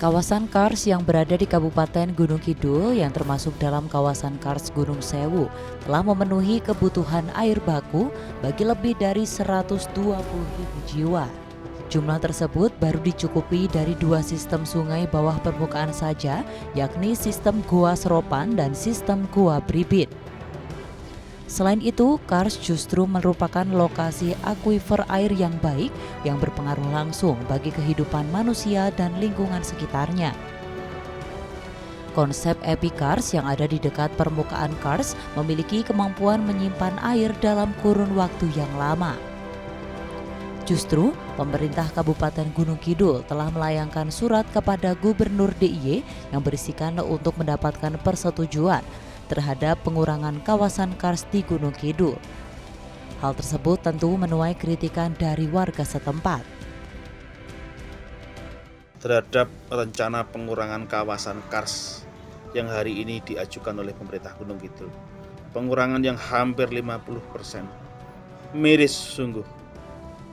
Kawasan Kars yang berada di Kabupaten Gunung Kidul yang termasuk dalam kawasan Kars Gunung Sewu telah memenuhi kebutuhan air baku bagi lebih dari 120.000 jiwa. Jumlah tersebut baru dicukupi dari 2 sistem sungai bawah permukaan saja, yakni sistem Gua Seropan dan sistem Gua Bribit. Selain itu, Kars justru merupakan lokasi akuifer air yang baik yang berpengaruh langsung bagi kehidupan manusia dan lingkungan sekitarnya. Konsep Epikars yang ada di dekat permukaan Kars memiliki kemampuan menyimpan air dalam kurun waktu yang lama. Justru, pemerintah Kabupaten Gunung Kidul telah melayangkan surat kepada Gubernur DIY yang berisikan untuk mendapatkan persetujuan terhadap pengurangan kawasan Kars di Gunung Kidul. Hal tersebut tentu menuai kritikan dari warga setempat. Terhadap rencana pengurangan kawasan Kars yang hari ini diajukan oleh pemerintah Gunung Kidul, pengurangan yang hampir 50%, miris sungguh.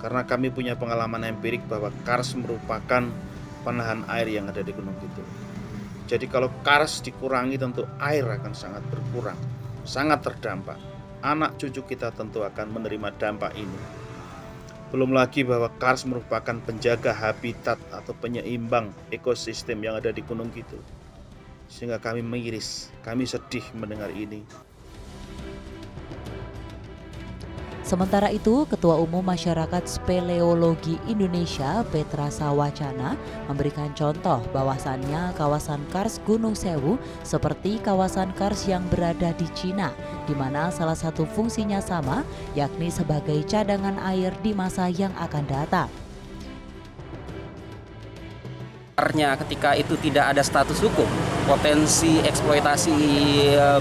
Karena kami punya pengalaman empirik bahwa Kars merupakan penahan air yang ada di Gunung Kidul. Jadi kalau Kars dikurangi tentu air akan sangat berkurang, sangat terdampak. Anak cucu kita tentu akan menerima dampak ini. Belum lagi bahwa Kars merupakan penjaga habitat atau penyeimbang ekosistem yang ada di Gunung Kidul. Sehingga kami miris, kami sedih mendengar ini. Sementara itu, Ketua Umum Masyarakat Speleologi Indonesia, Petra Sawacana, memberikan contoh bahwasannya kawasan Kars Gunung Sewu seperti kawasan Kars yang berada di Cina, di mana salah satu fungsinya sama, yakni sebagai cadangan air di masa yang akan datang. Ketika itu tidak ada status hukum, potensi eksploitasi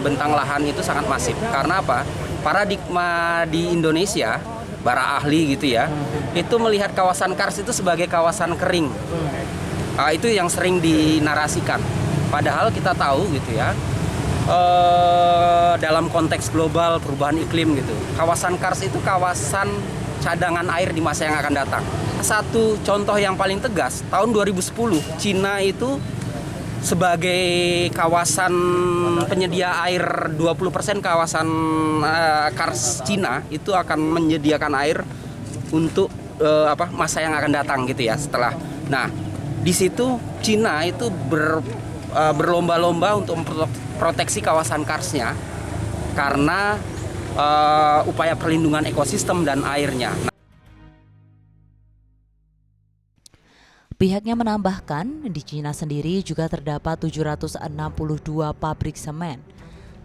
bentang lahan itu sangat masif. Karena apa? Paradigma di Indonesia, para ahli gitu ya, itu melihat kawasan Kars itu sebagai kawasan kering. Itu yang sering dinarasikan. Padahal kita tahu gitu ya, dalam konteks global perubahan iklim gitu, kawasan Kars itu kawasan cadangan air di masa yang akan datang. Satu contoh yang paling tegas, tahun 2010 Cina itu sebagai kawasan penyedia air 20% kawasan Kars Cina itu akan menyediakan air untuk masa yang akan datang gitu ya setelah. Nah, di situ Cina itu berlomba-lomba untuk memproteksi kawasan Karsnya karena upaya perlindungan ekosistem dan airnya. Pihaknya menambahkan, di Cina sendiri juga terdapat 762 pabrik semen.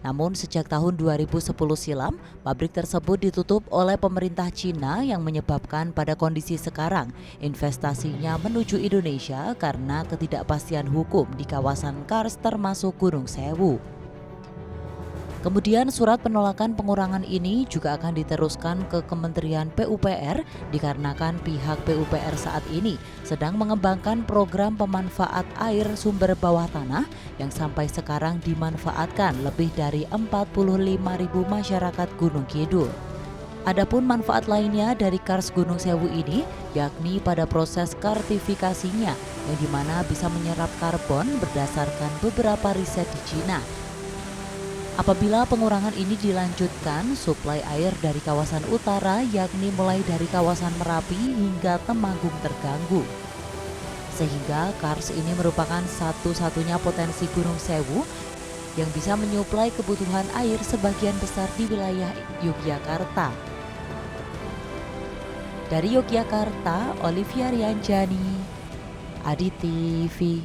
Namun sejak tahun 2010 silam, pabrik tersebut ditutup oleh pemerintah Cina yang menyebabkan pada kondisi sekarang investasinya menuju Indonesia karena ketidakpastian hukum di kawasan Kars termasuk Gunung Sewu. Kemudian surat penolakan pengurangan ini juga akan diteruskan ke Kementerian PUPR dikarenakan pihak PUPR saat ini sedang mengembangkan program pemanfaat air sumber bawah tanah yang sampai sekarang dimanfaatkan lebih dari 45.000 masyarakat Gunung Kidul. Adapun manfaat lainnya dari Kars Gunung Sewu ini yakni pada proses kartifikasinya yang dimana bisa menyerap karbon berdasarkan beberapa riset di Cina. Apabila pengurangan ini dilanjutkan, suplai air dari kawasan utara yakni mulai dari kawasan Merapi hingga Temanggung terganggu. Sehingga Kars ini merupakan satu-satunya potensi Gunung Sewu yang bisa menyuplai kebutuhan air sebagian besar di wilayah Yogyakarta. Dari Yogyakarta, Olivia Rianjani, Adi TV.